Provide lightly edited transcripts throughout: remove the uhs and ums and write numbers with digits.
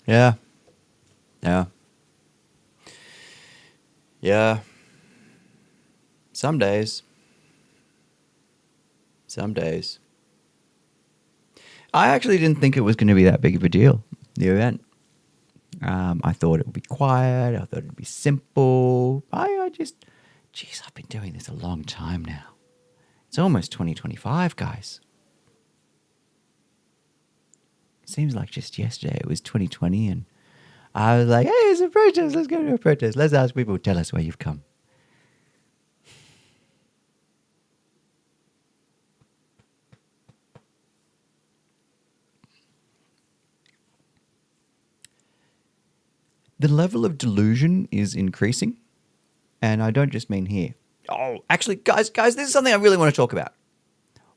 Yeah. Yeah. Yeah. Some days. Some days. I actually didn't think it was going to be that big of a deal, the event. I thought it would be quiet. I thought it would be simple. Geez, I've been doing this a long time now. It's almost 2025, guys. Seems like just yesterday it was 2020 and I was like, hey, it's a protest. Let's go to a protest. Let's ask people, tell us where you've come. The level of delusion is increasing. And I don't just mean here. Oh, actually, guys, this is something I really want to talk about.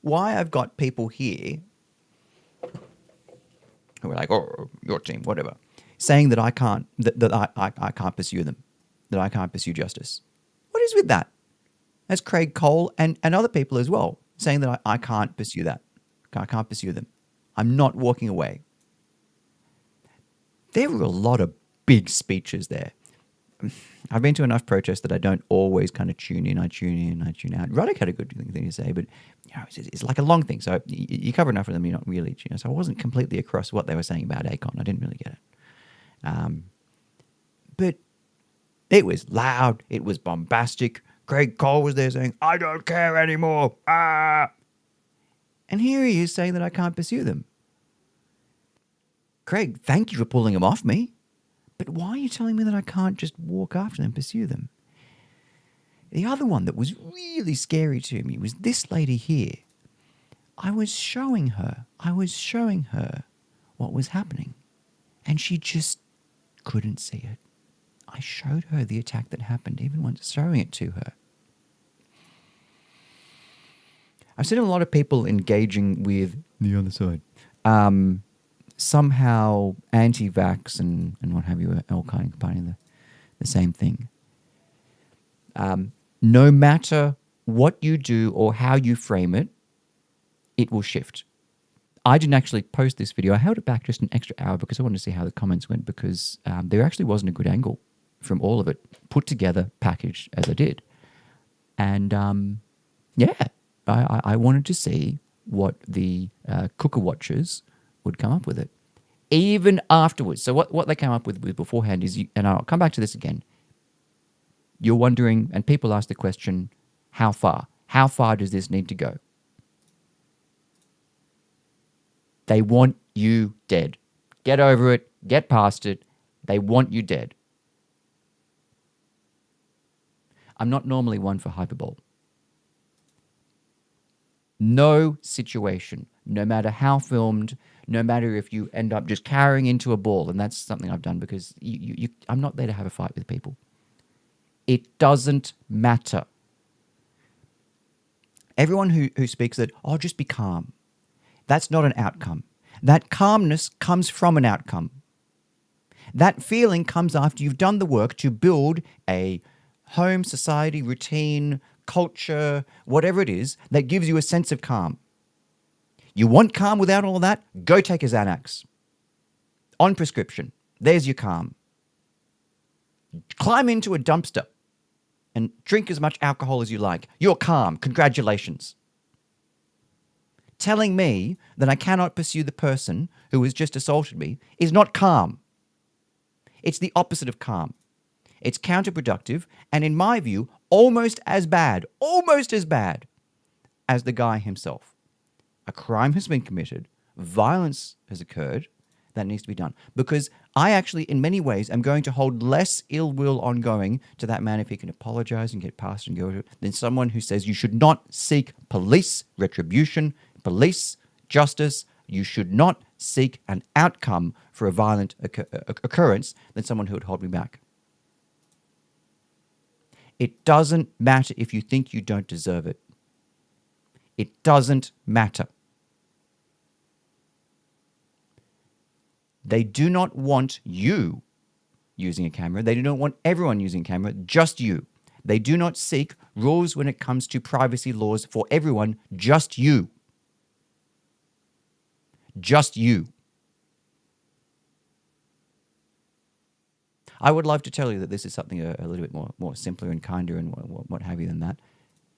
Why I've got people here who are like, oh, your team, whatever, saying that I can't, I can't pursue them, that I can't pursue justice. What is with that? That's Craig Cole and other people as well, saying that I can't pursue that. I can't pursue them. I'm not walking away. There were a lot of big speeches there. I've been to enough protests that I don't always kind of tune in. I tune in, I tune out. Roddick had a good thing to say, but it's like a long thing. So you cover enough of them, you're not really. So I wasn't completely across what they were saying about Akon. I didn't really get it. But it was loud. It was bombastic. Craig Cole was there saying, I don't care anymore. Ah. And here he is saying that I can't pursue them. Craig, thank you for pulling them off me. But why are you telling me that I can't just walk after them, pursue them? The other one that was really scary to me was this lady here. I was showing her what was happening. And she just couldn't see it. I showed her the attack that happened, even once showing it to her. I've seen a lot of people engaging with the other side. Somehow anti-vax and what have you are all kind of combining the same thing. No matter what you do or how you frame it, it will shift. I didn't actually post this video. I held it back just an extra hour because I wanted to see how the comments went because there actually wasn't a good angle from all of it put together, packaged as I did. And I wanted to see what the cooker watchers would come up with it. Even afterwards. So what they came up with beforehand is, and I'll come back to this again, you're wondering, and people ask the question, how far? How far does this need to go? They want you dead. Get over it. Get past it. They want you dead. I'm not normally one for hyperbole. No situation, no matter how filmed, no matter if you end up just carrying into a ball, and that's something I've done because I'm not there to have a fight with people. It doesn't matter. Everyone who speaks that, oh, just be calm. That's not an outcome. That calmness comes from an outcome. That feeling comes after you've done the work to build a home, society, routine, culture, whatever it is, that gives you a sense of calm. You want calm without all that? Go take a Xanax. On prescription. There's your calm. Climb into a dumpster and drink as much alcohol as you like. You're calm. Congratulations. Telling me that I cannot pursue the person who has just assaulted me is not calm. It's the opposite of calm. It's counterproductive, and in my view, almost as bad as the guy himself. A crime has been committed, violence has occurred, that needs to be done. Because I actually, in many ways, am going to hold less ill will ongoing to that man if he can apologize and get past and go to it, than someone who says you should not seek police retribution, police justice. You should not seek an outcome for a violent occurrence than someone who would hold me back. It doesn't matter if you think you don't deserve it. It doesn't matter. They do not want you using a camera. They do not want everyone using a camera, just you. They do not seek rules when it comes to privacy laws for everyone, just you. Just you. I would love to tell you that this is something a little bit more simpler and kinder and what have you than that.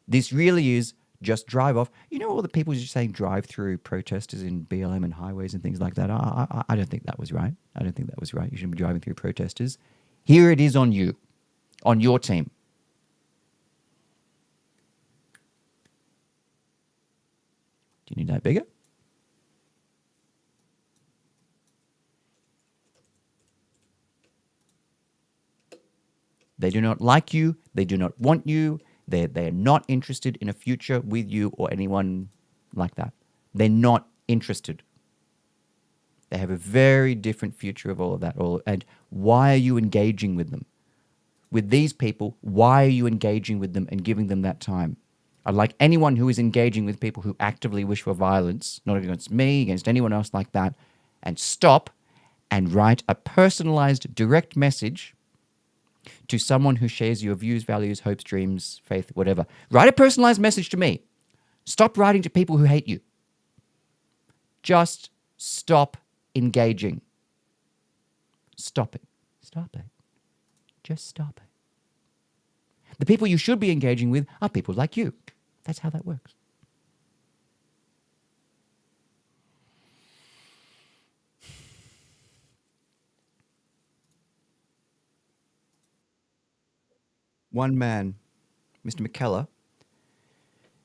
This really is just drive off. You know all the people just saying drive through protesters in BLM and highways and things like that? I don't think that was right. I don't think that was right. You shouldn't be driving through protesters. Here it is on you, on your team. Do you need that bigger? They do not like you. They do not want you. They are not interested in a future with you or anyone like that. They're not interested. They have a very different future of all of that. And why are you engaging with them? With these people, why are you engaging with them and giving them that time? I'd like anyone who is engaging with people who actively wish for violence, not against me, against anyone else like that, and stop and write a personalized direct message to someone who shares your views, values, hopes, dreams, faith, whatever. Write a personalized message to me. Stop writing to people who hate you. Just stop engaging. Stop it. Stop it. Just stop it. The people you should be engaging with are people like you. That's how that works. One man, Mr. McKellar,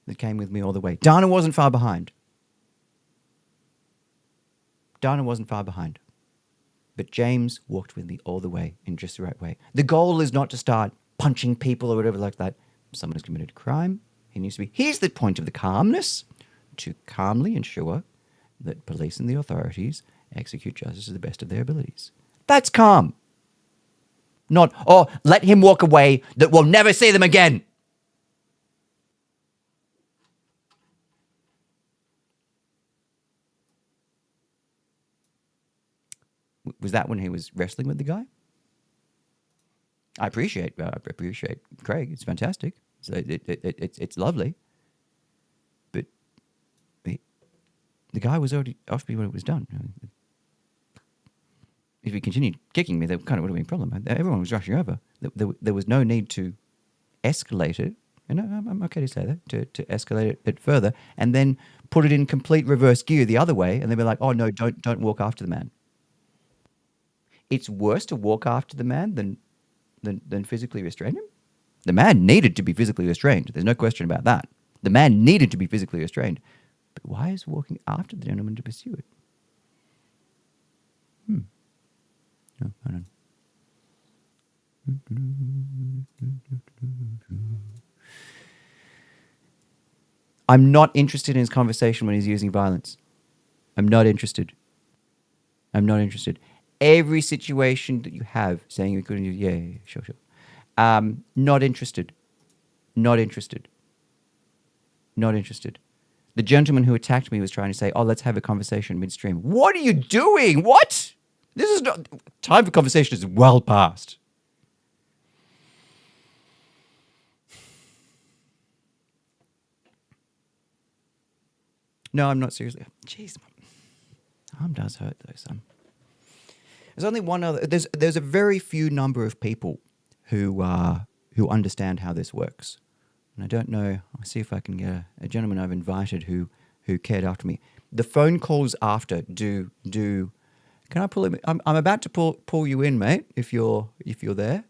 that came with me all the way. Dana wasn't far behind. Dana wasn't far behind. But James walked with me all the way in just the right way. The goal is not to start punching people or whatever like that. Someone has committed a crime. He needs to be. Here's the point of the calmness: to calmly ensure that police and the authorities execute justice to the best of their abilities. That's calm. Not, oh, let him walk away, that we'll never see them again. Was that when he was wrestling with the guy? I appreciate Craig. It's fantastic. So it's lovely. But the guy was already off me when it was done. If he continued kicking me, there kind of would have been a problem. Everyone was rushing over. There was no need to escalate it. And I'm okay to say that, to escalate it further and then put it in complete reverse gear the other way and then be like, oh, no, don't walk after the man. It's worse to walk after the man than physically restrain him. The man needed to be physically restrained. There's no question about that. The man needed to be physically restrained. But why is walking after the gentleman to pursue it? No, I don't. I'm not interested in his conversation when he's using violence. I'm not interested. Every situation that you have saying you couldn't use, yeah, sure. Not interested. The gentleman who attacked me was trying to say, oh, let's have a conversation midstream. What are you doing? What? This is not... Time for conversation is well past. No, I'm not seriously. Jeez, my arm does hurt though, son. There's only one other... There's a very few number of people who understand how this works. And I don't know... I'll see if I can get a gentleman I've invited who cared after me. The phone calls after do... Can I pull him? I'm about to pull you in, mate. If you're there,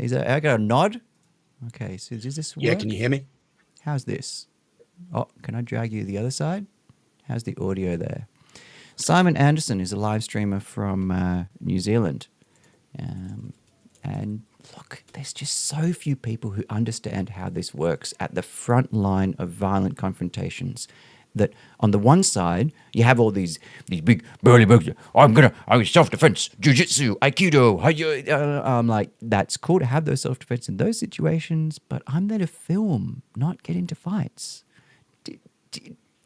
I got a nod. Okay, so does this work? Yeah, can you hear me? How's this? Oh, can I drag you to the other side? How's the audio there? Simon Anderson is a live streamer from New Zealand, and look, there's just so few people who understand how this works at the front line of violent confrontations. That on the one side, you have all these big burly bugs. I'm self-defense, jiu-jitsu, aikido. I'm like, that's cool to have those self-defense in those situations, but I'm there to film, not get into fights.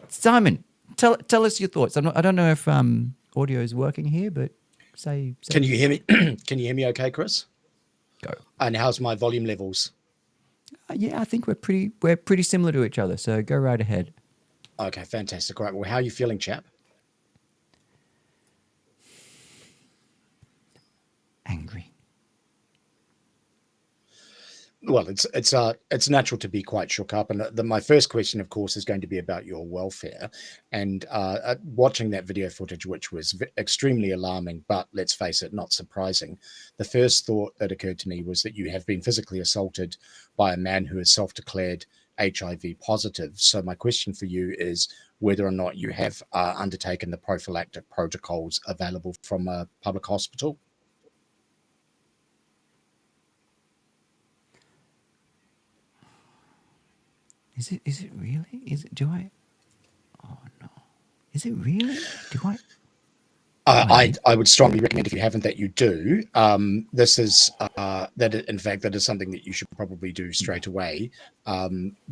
Simon, tell us your thoughts. I don't know if audio is working here, but say. Can you hear me? Can you hear me okay, Chris? Go. And how's my volume levels? Yeah, I think we're pretty similar to each other, so go right ahead. Okay, fantastic. All right, well, how are you feeling, chap? Angry. Well, it's natural to be quite shook up, and my first question, of course, is going to be about your welfare. And watching that video footage, which was extremely alarming, but let's face it, not surprising. The first thought that occurred to me was that you have been physically assaulted by a man who is self-declared HIV positive. So my question for you is whether or not you have undertaken the prophylactic protocols available from a public hospital. Is it? Is it really? Is it? Do I? Oh no. Is it really? Do I? Do I need? I would strongly recommend, if you haven't, that you do. This is in fact, that is something that you should probably do straight away,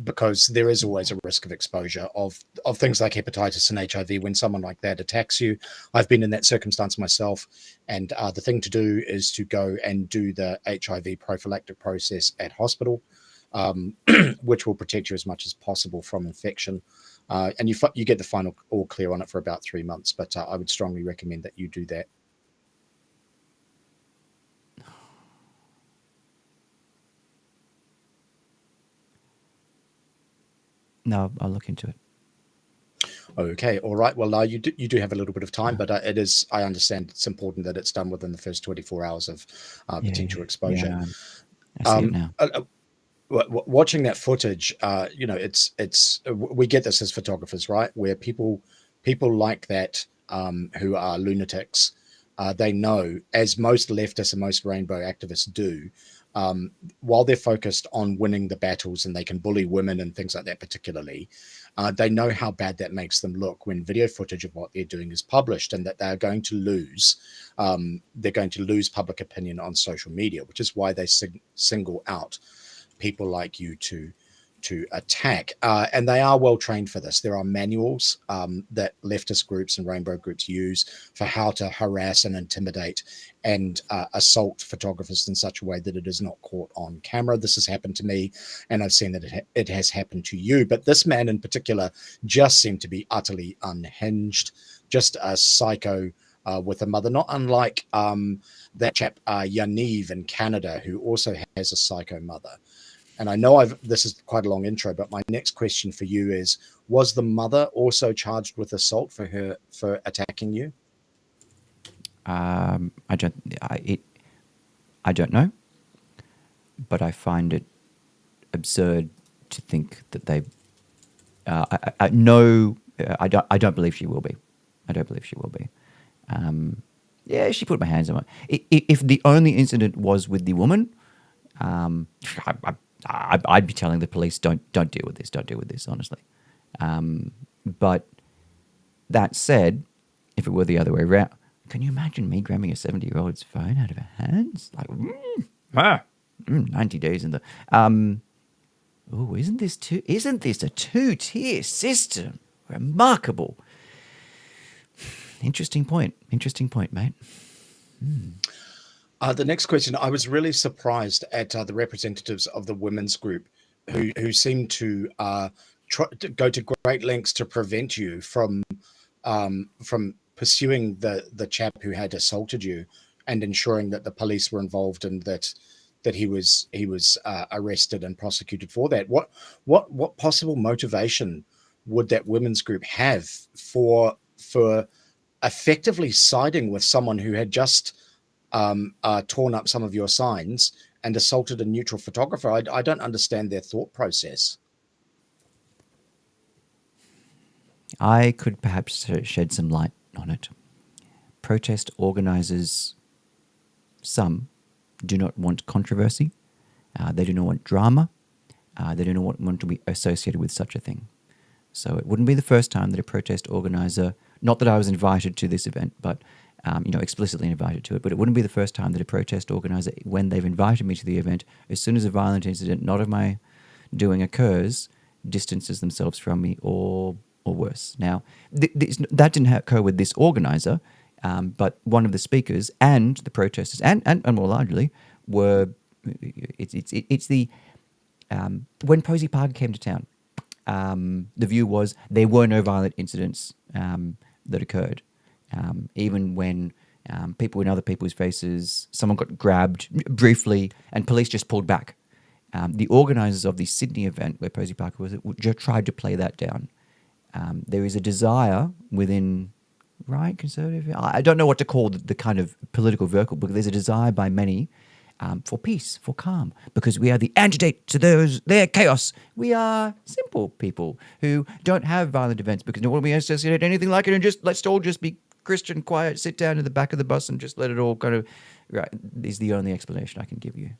because there is always a risk of exposure of things like hepatitis and HIV when someone like that attacks you. I've been in that circumstance myself, and the thing to do is to go and do the HIV prophylactic process at hospital, which will protect you as much as possible from infection. And you get the final all clear on it for about 3 months, but I would strongly recommend that you do that. No, I'll look into it. Okay, all right. Well, you do have a little bit of time, but it is, I understand it's important that it's done within the first 24 hours of potential exposure. Yeah, I see it now. Watching that footage, we get this as photographers, right? Where people like that, who are lunatics, they know, as most leftists and most rainbow activists do, while they're focused on winning the battles and they can bully women and things like that particularly, they know how bad that makes them look when video footage of what they're doing is published, and that they're going to lose public opinion on social media, which is why they single out people like you to attack, and they are well trained for this. There are manuals that leftist groups and rainbow groups use for how to harass and intimidate and assault photographers in such a way that it is not caught on camera. This has happened to me, and I've seen that it has happened to you. But this man in particular just seemed to be utterly unhinged, just a psycho with a mother, not unlike that chap Yaniv in Canada, who also has a psycho mother. And I know this is quite a long intro, but my next question for you is: was the mother also charged with assault for attacking you? I don't know, but I find it absurd to think that they. No, I don't believe she will be. I don't believe she will be. Yeah, she put my hands on it. If the only incident was with the woman, I'd be telling the police, don't deal with this, don't deal with this, honestly. But that said, if it were the other way around, can you imagine me grabbing a 70-year-old's phone out of her hands? Like, 90 days in the... isn't this a two-tier system? Remarkable. Interesting point, mate. The next question, I was really surprised at the representatives of the women's group who seem to go to great lengths to prevent you from pursuing the chap who had assaulted you, and ensuring that the police were involved and that he was arrested and prosecuted for that. What possible motivation would that women's group have for effectively siding with someone who had just torn up some of your signs and assaulted a neutral photographer? I don't understand their thought process. I could perhaps shed some light on it. Protest organisers, some, do not want controversy. They do not want drama. They do not want to be associated with such a thing. So it wouldn't be the first time that a protest organiser, not that I was invited to this event, but explicitly invited to it, but it wouldn't be the first time that a protest organiser, when they've invited me to the event, as soon as a violent incident, not of my doing, occurs, distances themselves from me or worse. Now, that didn't occur with this organiser, but one of the speakers and the protesters, and more largely, were, it's the, when Posey Parker came to town, the view was there were no violent incidents that occurred. Even when people in other people's faces, someone got grabbed briefly and police just pulled back. The organisers of the Sydney event where Posey Parker was, tried to play that down. There is a desire within right conservative. I don't know what to call the kind of political vehicle, but there's a desire by many for peace, for calm, because we are the antidote to their chaos. We are simple people who don't have violent events because no one will associate anything like it, and just let's all just be Christian, quiet, sit down in the back of the bus and just let it all kind of. Right, is the only explanation I can give you.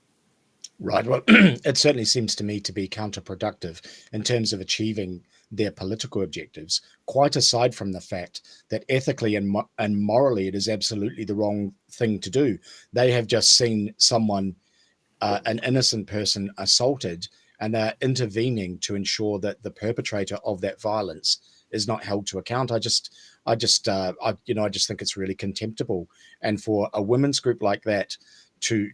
Right. Well, it certainly seems to me to be counterproductive in terms of achieving their political objectives, quite aside from the fact that ethically and morally it is absolutely the wrong thing to do. They have just seen someone, an innocent person, assaulted, and they're intervening to ensure that the perpetrator of that violence is not held to account. I just think it's really contemptible. And for a women's group like that to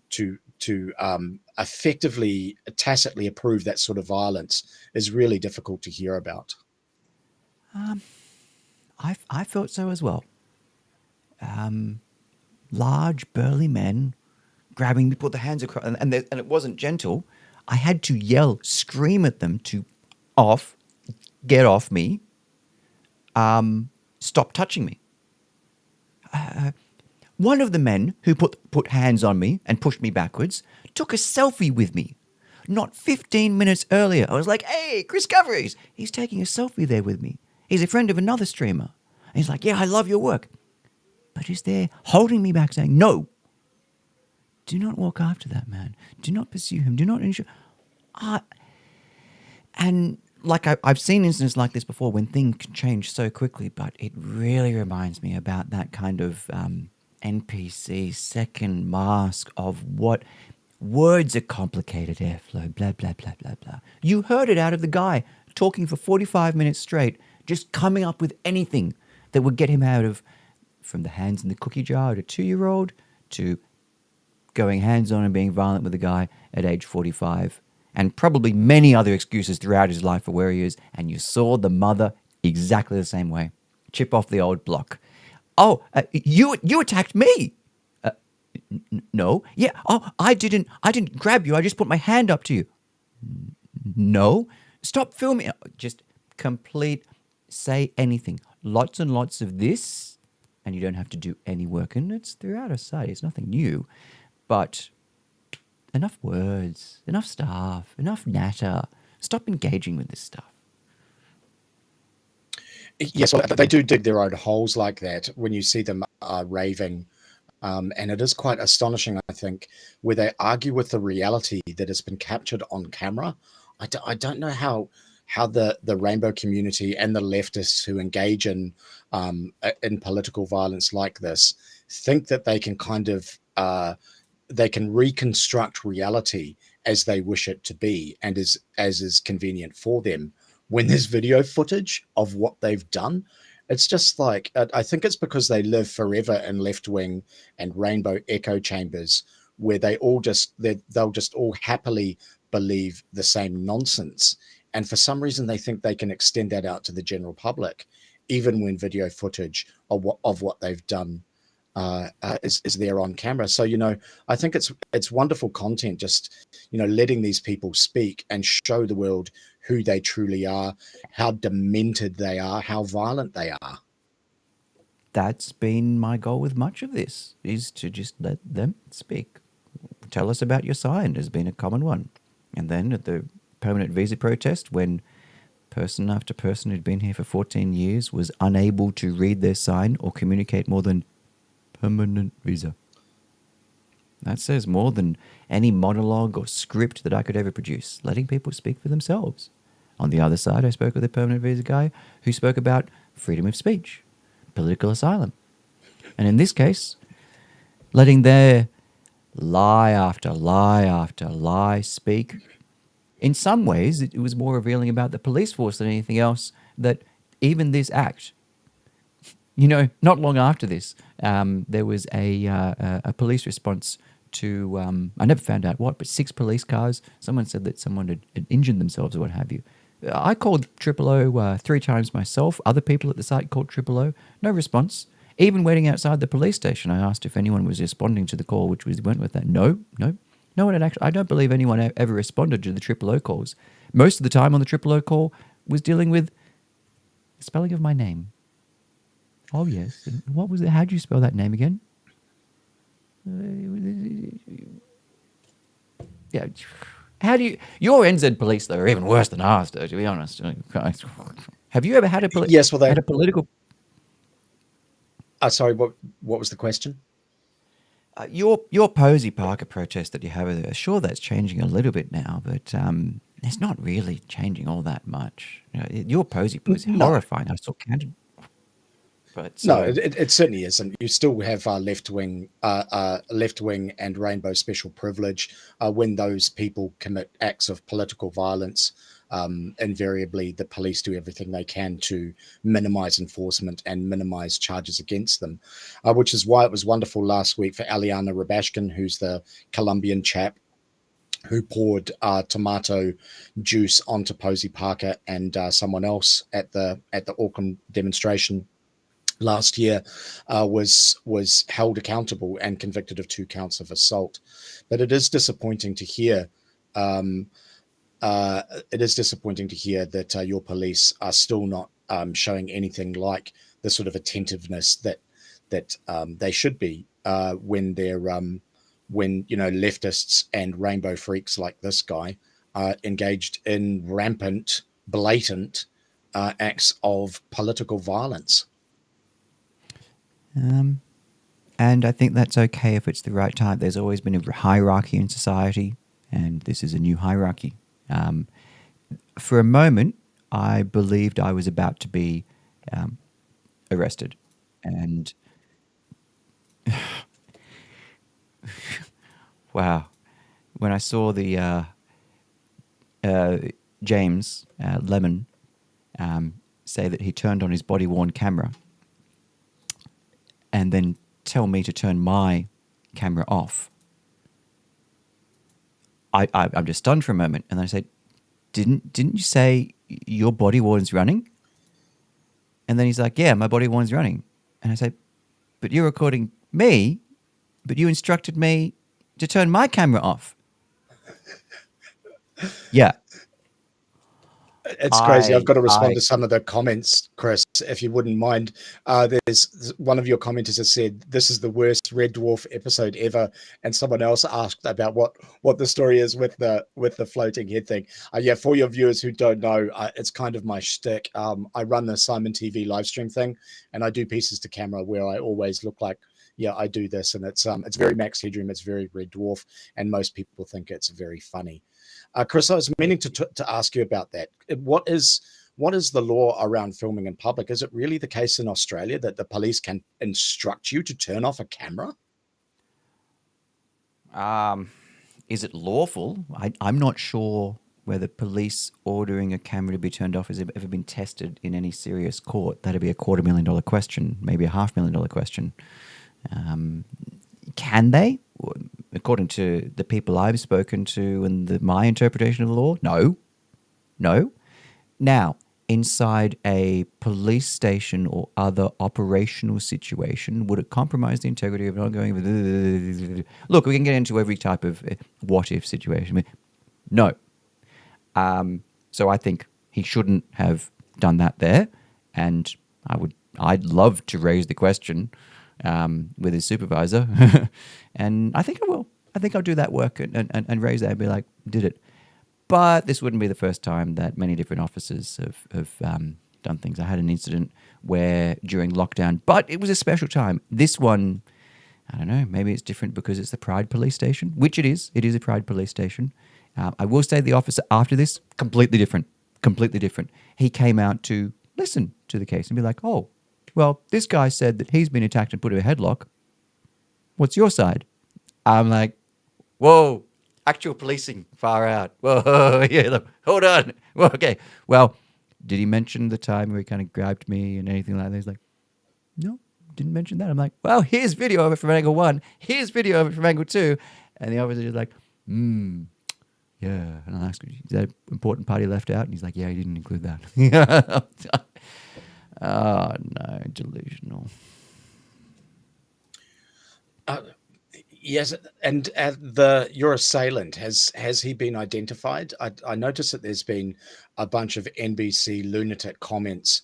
effectively tacitly approve that sort of violence is really difficult to hear about. I felt so as well. Large, burly men grabbing me, put their hands across, and it wasn't gentle. I had to yell, scream at them to get off me, stop touching me. One of the men who put hands on me and pushed me backwards took a selfie with me. Not 15 minutes earlier, I was like, hey, Chris Coveries. He's taking a selfie there with me. He's a friend of another streamer. And he's like, yeah, I love your work. But he's there holding me back saying, no, do not walk after that man. Do not pursue him. Do not ensure. And like I've seen incidents like this before when things can change so quickly, but it really reminds me about that kind of NPC second mask of what words are complicated, airflow, blah, blah, blah, blah, blah. You heard it out of the guy talking for 45 minutes straight, just coming up with anything that would get him out of, from the hands in the cookie jar at a 2-year-old to going hands-on and being violent with a guy at age 45, and probably many other excuses throughout his life for where he is, and you saw the mother exactly the same way. Chip off the old block. Oh, you attacked me. No. Yeah. Oh, I didn't grab you. I just put my hand up to you. No. Stop filming. Just complete, say anything. Lots and lots of this, and you don't have to do any work. And it's throughout our society. It's nothing new. But enough words, enough stuff, enough natter. Stop engaging with this stuff. Yes, well, they do dig their own holes like that when you see them raving. And it is quite astonishing, I think, where they argue with the reality that has been captured on camera. I don't know how the rainbow community and the leftists who engage in political violence like this think that they can kind of they can reconstruct reality as they wish it to be and as is convenient for them. When there's video footage of what they've done, it's just like, I think it's because they live forever in left-wing and rainbow echo chambers where they'll just all happily believe the same nonsense. And for some reason, they think they can extend that out to the general public, even when video footage of what they've done is there on camera. So, I think it's wonderful content, just, letting these people speak and show the world who they truly are, how demented they are, how violent they are. That's been my goal with much of this, is to just let them speak. Tell us about your sign has been a common one. And then at the permanent visa protest, when person after person who'd been here for 14 years was unable to read their sign or communicate more than permanent visa. That says more than any monologue or script that I could ever produce, letting people speak for themselves. On the other side, I spoke with a permanent visa guy who spoke about freedom of speech, political asylum. And in this case, letting their lie after lie after lie speak. In some ways, it was more revealing about the police force than anything else, that even this act, not long after this, there was a police response to, I never found out what, but 6 police cars. Someone said that someone had injured themselves or what have you. I called 000 3 times myself. Other people at the site called 000. No response. Even waiting outside the police station, I asked if anyone was responding to the call, which went with that. No No one had actually. I don't believe anyone ever responded to the triple O calls. Most of the time on the triple O call was dealing with the spelling of my name. Oh yes, and what was it? How do you spell that name again? Yeah. How do you? Your NZ police though are even worse than ours, though. To be honest, have you ever had Yes, well, had a political? sorry, what was the question? Your Posey Parker protest that you have over there, sure, that's changing a little bit now, but it's not really changing all that much. Your Posey was No, horrifying. I saw Canada, but no, so it certainly isn't. You still have left wing and rainbow special privilege. When those people commit acts of political violence, invariably the police do everything they can to minimize enforcement and minimize charges against them, which is why it was wonderful last week for Aliana Rabashkin, who's the Colombian chap who poured tomato juice onto Posey Parker and someone else at the Auckland demonstration last year, was held accountable and convicted of 2 counts of assault. But it is disappointing to hear. Um, it is disappointing to hear that your police are still not showing anything like the sort of attentiveness that they should be when they're when leftists and rainbow freaks like this guy are engaged in rampant, blatant acts of political violence. and I think that's okay if it's the right time. There's always been a hierarchy in society, and this is a new hierarchy. For a moment, I believed I was about to be arrested, and wow, when I saw the James Lemon say that he turned on his body worn camera and then tell me to turn my camera off, I'm just stunned for a moment, and then I say, didn't you say your body worn's running? And then he's like, yeah, my body worn's running. And I say, but you're recording me, but you instructed me to turn my camera off. Yeah. It's crazy. I've got to respond I to some of the comments, Chris, if you wouldn't mind. There's one of your commenters has said this is the worst Red Dwarf episode ever, and someone else asked about what the story is with the floating head thing. Yeah, for your viewers who don't know, it's kind of my shtick. I run the Simon TV live stream thing, and I do pieces to camera where I always look like, yeah, I do this, and it's very Max Headroom, it's very Red Dwarf, and most people think it's very funny. Chris, I was meaning to ask you about that. What is the law around filming in public? Is it really the case in Australia that the police can instruct you to turn off a camera? Is it lawful? I'm not sure whether police ordering a camera to be turned off has ever been tested in any serious court. That'd be a $250,000 question, maybe a $500,000 question. Can they? According to the people I've spoken to and my interpretation of the law, no. Now, inside a police station or other operational situation, would it compromise the integrity of an ongoing... Look, we can get into every type of what-if situation. No. So I think he shouldn't have done that there, and I'd love to raise the question with his supervisor, and I think I will. I think I'll do that work and raise that and be like, did it. But this wouldn't be the first time that many different officers have done things. I had an incident where during lockdown, but it was a special time. This one, I don't know, maybe it's different because it's the Pride Police Station, which it is. It is a Pride Police Station. I will say the officer after this, completely different. He came out to listen to the case and be like, oh, well, this guy said that he's been attacked and put in a headlock. What's your side? I'm like, whoa, actual policing, far out. Whoa, yeah, look, hold on. Whoa, okay. Well, did he mention the time where he kind of grabbed me and anything like that? He's like, no, didn't mention that. I'm like, well, here's video of it from angle 1. Here's video of it from angle 2. And the officer is like, yeah. And I asked him, is that an important part he left out? And he's like, yeah, he didn't include that. Oh, no, delusional. Yes, and your assailant, has he been identified? I noticed that there's been a bunch of NBC lunatic comments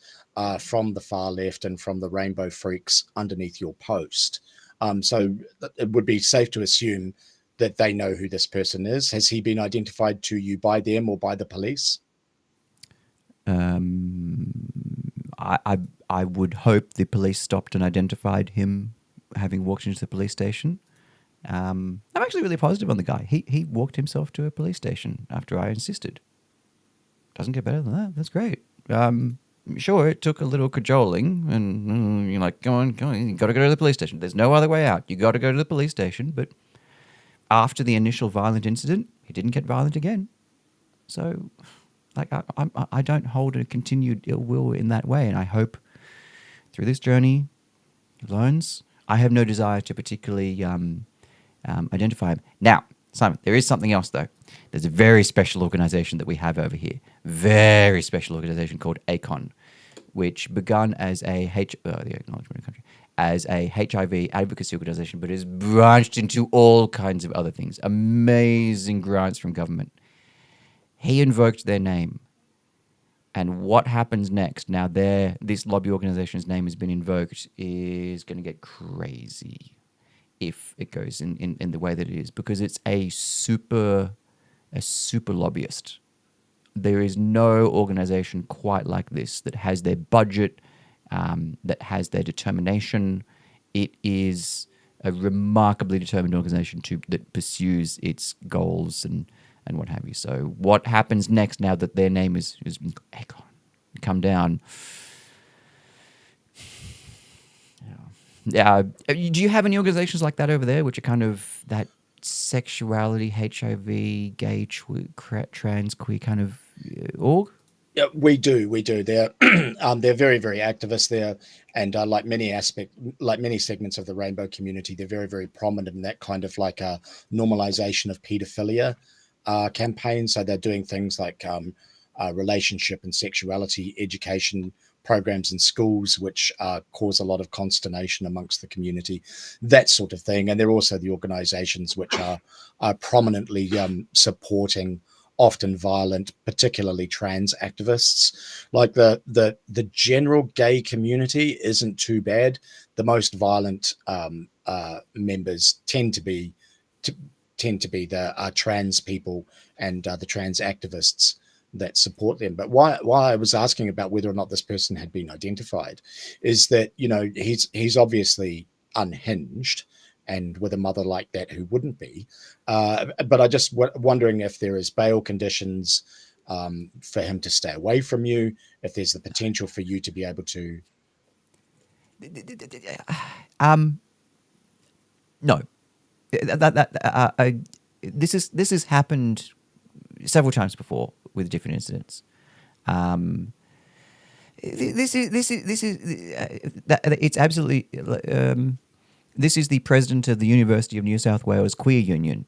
from the far left and from the Rainbow Freaks underneath your post. So it would be safe to assume that they know who this person is. Has he been identified to you by them or by the police? Um, I would hope the police stopped and identified him having walked into the police station. I'm actually really positive on the guy. He walked himself to a police station after I insisted. Doesn't get better than that. That's great. Sure, it took a little cajoling, and you're like, go on, you got to go to the police station. There's no other way out. You got to go to the police station. But after the initial violent incident, he didn't get violent again. So, like, I don't hold a continued ill will in that way, and I hope through this journey, he learns. I have no desire to particularly identify him. Now, Simon, there is something else though. There's a very special organization that we have over here. Very special organization called ACON, which begun as the Acknowledgement of Country, as a HIV advocacy organization, but has branched into all kinds of other things. Amazing grants from government. He invoked their name. And what happens next? Now, this lobby organization's name has been invoked is going to get crazy if it goes in the way that it is, because it's a super lobbyist. There is no organization quite like this that has their budget, that has their determination. It is a remarkably determined organization that pursues its goals and what have you. So what happens next now that their name is come down? Do you have any organizations like that over there, which are kind of that sexuality, HIV, gay, trans, queer kind of org? Yeah, we do. We do. They're very, very activist there, and like many segments of the rainbow community, they're very, very prominent in that kind of like a normalization of pedophilia campaign. So they're doing things like relationship and sexuality education programs in schools, which cause a lot of consternation amongst the community, that sort of thing. And they're also the organizations which are prominently supporting often violent, particularly trans activists. Like the general gay community isn't too bad. The most violent members tend to be the trans people and the trans activists that support them. But why I was asking about whether or not this person had been identified is that, you know, he's obviously unhinged, and with a mother like that, who wouldn't be? But I just wondering if there is bail conditions for him to stay away from you, if there's the potential for you to be able to. No, this has happened several times before with different incidents. It's absolutely. This is the president of the University of New South Wales Queer Union,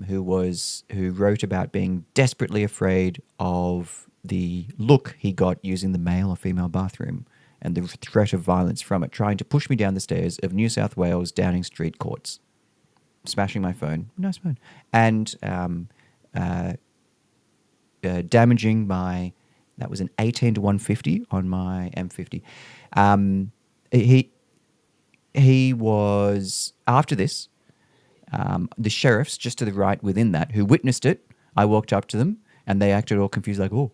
who wrote about being desperately afraid of the look he got using the male or female bathroom and the threat of violence from it, trying to push me down the stairs of New South Wales Downing Street courts, smashing my phone, nice phone, and damaging my. That was an 18-150 on my M50. He was, after this, the sheriffs just to the right within that who witnessed it. I walked up to them and they acted all confused, like, "Oh,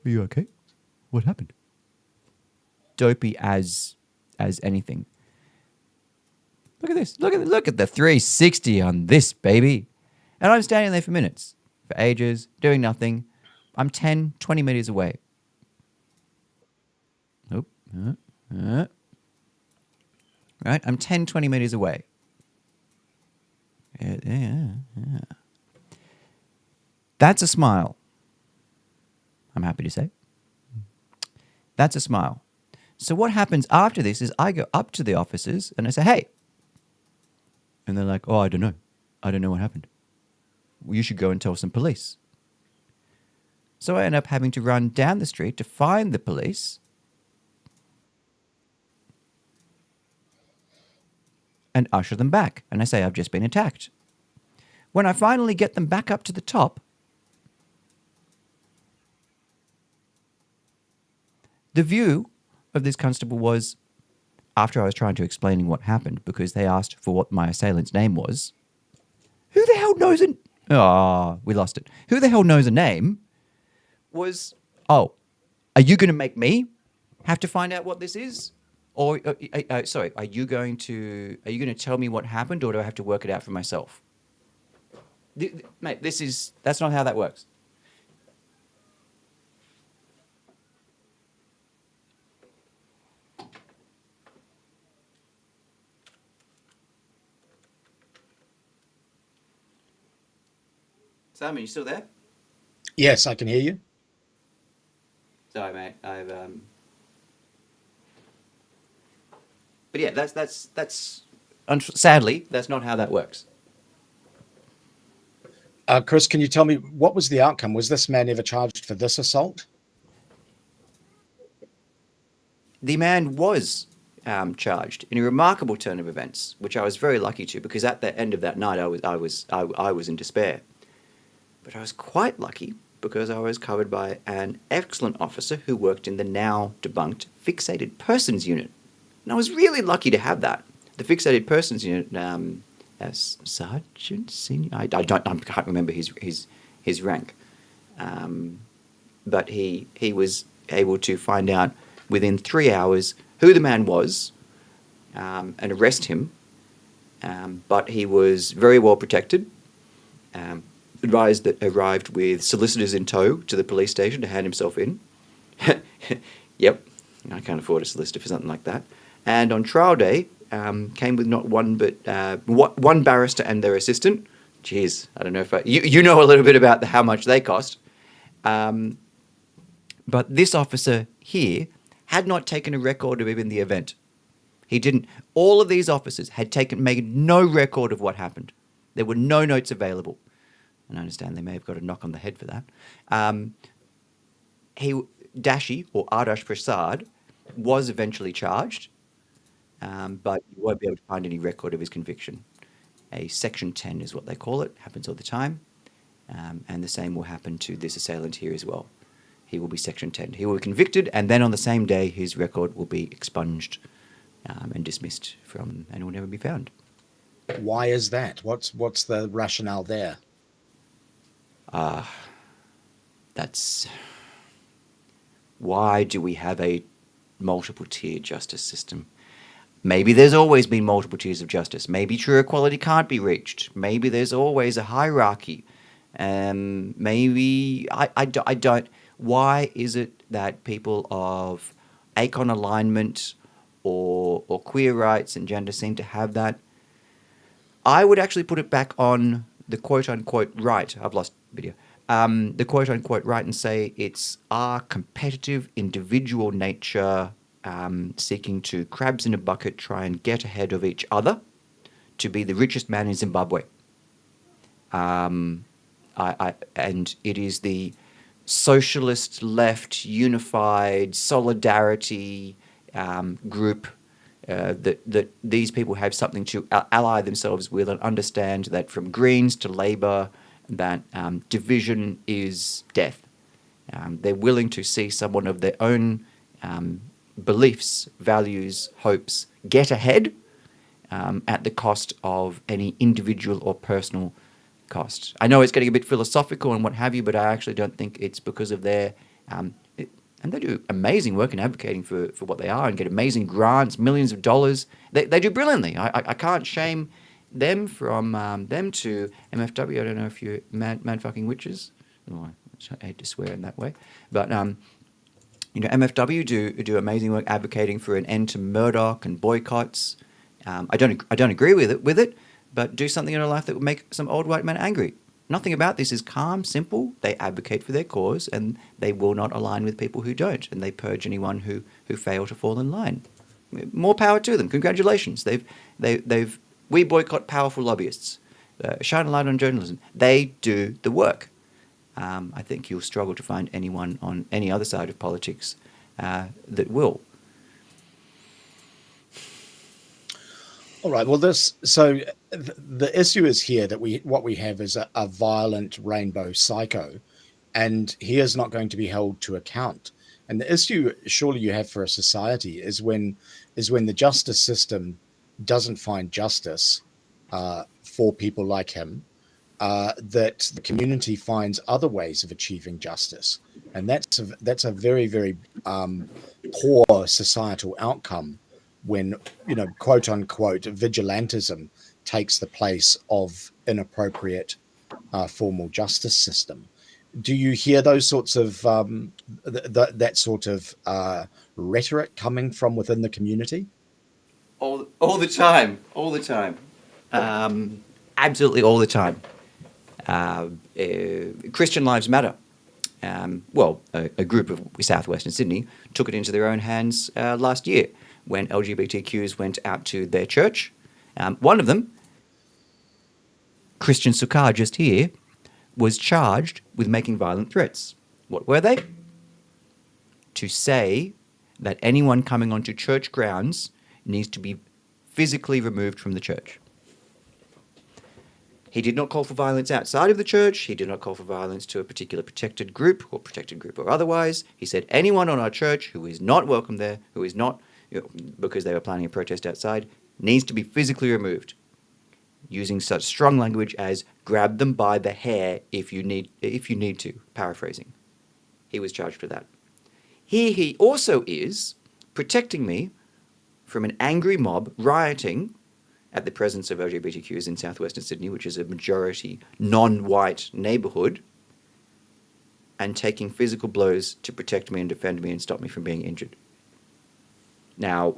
are you okay? What happened?" Dopey as anything. Look at this. Look at the 360 on this baby. And I'm standing there for minutes, for ages, doing nothing. I'm 10, 20 meters away. Nope. Right? I'm 10, 20 meters away. Yeah. That's a smile. I'm happy to say. That's a smile. So what happens after this is I go up to the officers and I say, "Hey." And they're like, "Oh, I don't know. I don't know what happened. Well, you should go and tell some police." So I end up having to run down the street to find the police. and usher them back. And I say, I've just been attacked. When I finally get them back up to the top, the view of this constable was, after I was trying to explain what happened, because they asked for what my assailant's name was, who the hell knows a... Oh, we lost it. Who the hell knows a name? Was, oh, are you going to make me have to find out what this is? Or, sorry, are you going to tell me what happened, or do I have to work it out for myself? Mate, that's not how that works. Simon, you still there? Yes, I can hear you. Sorry, mate. But yeah, sadly, that's not how that works. Chris, can you tell me what was the outcome? Was this man ever charged for this assault? The man was charged in a remarkable turn of events, which I was very lucky to, because at the end of that night, I was in despair. But I was quite lucky because I was covered by an excellent officer who worked in the now debunked fixated persons unit, and I was really lucky to have that. The fixated persons unit, as sergeant, senior, I can't remember his rank, but he was able to find out within 3 hours who the man was, and arrest him. But he was very well protected. Arrived with solicitors in tow to the police station to hand himself in. Yep, I can't afford a solicitor for something like that. And on trial day, came with not one but one barrister and their assistant. Jeez, I don't know if you know a little bit about how much they cost. But this officer here had not taken a record of even the event. He didn't. All of these officers had made no record of what happened. There were no notes available. And I understand they may have got a knock on the head for that. Dashi, or Ardash Prasad, was eventually charged, but you won't be able to find any record of his conviction. A Section 10 is what they call it. Happens all the time. And the same will happen to this assailant here as well. He will be Section 10. He will be convicted, and then on the same day, his record will be expunged and dismissed and will never be found. Why is that? What's the rationale there? That's why do we have a multiple tier justice system? Maybe there's always been multiple tiers of justice. Maybe true equality can't be reached. Maybe there's always a hierarchy. Maybe I don't. Why is it that people of ACON alignment or queer rights and gender seem to have that? I would actually put it back on the quote-unquote right. I've lost video. The quote-unquote right, and say it's our competitive individual nature seeking to crabs in a bucket try and get ahead of each other to be the richest man in Zimbabwe. And it is the socialist left unified solidarity group that these people have something to ally themselves with, and understand that from Greens to Labour, that division is death. They're willing to see someone of their own beliefs, values, hopes get ahead at the cost of any individual or personal cost. I know it's getting a bit philosophical and what have you, but I actually don't think it's because of their... and they do amazing work in advocating for what they are and get amazing grants, millions of dollars. They do brilliantly. I can't shame them from them to MFW. I don't know if you're man fucking witches. Oh, I hate to swear in that way. But, MFW do amazing work advocating for an end to Murdoch and boycotts. I don't agree with it, but do something in their life that would make some old white men angry. Nothing about this is calm, simple. They advocate for their cause, and they will not align with people who don't, and they purge anyone who fail to fall in line. More power to them. Congratulations. We boycott powerful lobbyists. Shine a light on journalism. They do the work. I think you'll struggle to find anyone on any other side of politics that will. All right. Well, the issue is here that what we have is a violent rainbow psycho, and he is not going to be held to account. And the issue, surely, you have for a society is when the justice system doesn't find justice for people like him, that the community finds other ways of achieving justice, and that's a very very poor societal outcome when quote unquote vigilantism takes the place of inappropriate formal justice system. Do you hear those sorts of that sort of rhetoric coming from within the community? All the time, all the time, absolutely all the time. Christian Lives Matter. A group of southwestern Sydney took it into their own hands last year when LGBTQs went out to their church. One of them, Christian Sukar, just here, was charged with making violent threats. What were they? To say that anyone coming onto church grounds needs to be physically removed from the church. He did not call for violence outside of the church. He did not call for violence to a particular protected group or otherwise. He said anyone on our church who is not welcome there, who is not, because they were planning a protest outside, needs to be physically removed. Using such strong language as grab them by the hair if you need to, paraphrasing. He was charged with that. Here he also is protecting me from an angry mob rioting at the presence of LGBTQs in southwestern Sydney, which is a majority non-white neighbourhood, and taking physical blows to protect me and defend me and stop me from being injured. Now,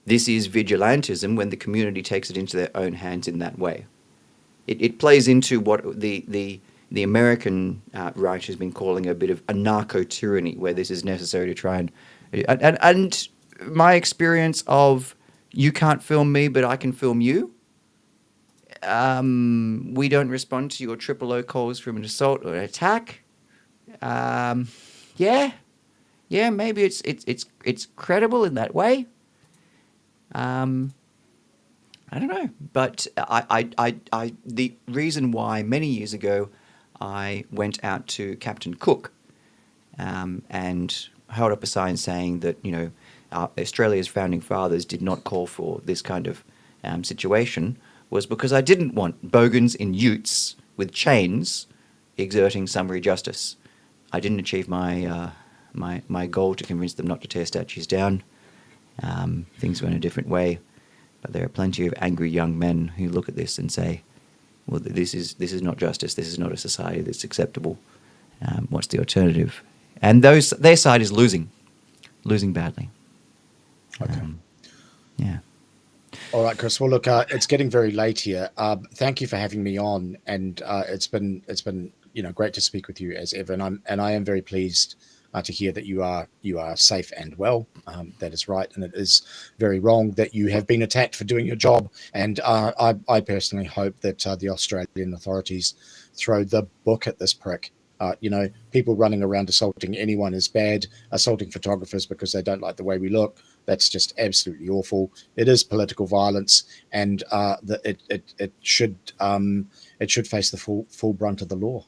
this is vigilantism when the community takes it into their own hands in that way. It plays into what the American right has been calling a bit of a narco-tyranny, where this is necessary to try and my experience of you can't film me, but I can film you. We don't respond to your triple O calls from an assault or an attack. Yeah, maybe it's credible in that way. I don't know, but I the reason why many years ago I went out to Captain Cook and held up a sign saying that Australia's founding fathers did not call for this kind of situation was because I didn't want bogans in utes with chains exerting summary justice. I didn't achieve my goal to convince them not to tear statues down. Things went a different way, but there are plenty of angry young men who look at this and say, "Well, this is not justice. This is not a society that's acceptable. What's the alternative?" And their side is losing badly. Okay. Yeah. All right, Chris. Well, look, it's getting very late here. Thank you for having me on, and it's been great to speak with you as ever. And I am very pleased to hear that you are safe and well. That is right, and it is very wrong that you have been attacked for doing your job. And I personally hope that the Australian authorities throw the book at this prick. People running around assaulting anyone is bad. Assaulting photographers because they don't like the way we look, that's just absolutely awful. It is political violence, and it should face the full brunt of the law.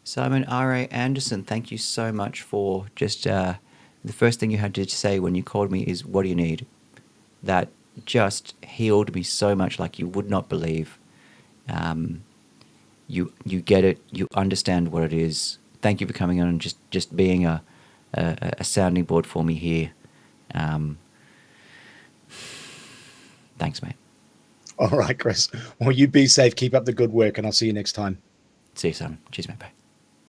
Simon R.A. Anderson, thank you so much for just the first thing you had to say when you called me is, "What do you need?" That just healed me so much, like you would not believe. You get it. You understand what it is. Thank you for coming on and just being a sounding board for me here. Thanks, mate. All right, Chris. Well, you be safe. Keep up the good work, and I'll see you next time. See you, Simon. Cheers, mate. Bye.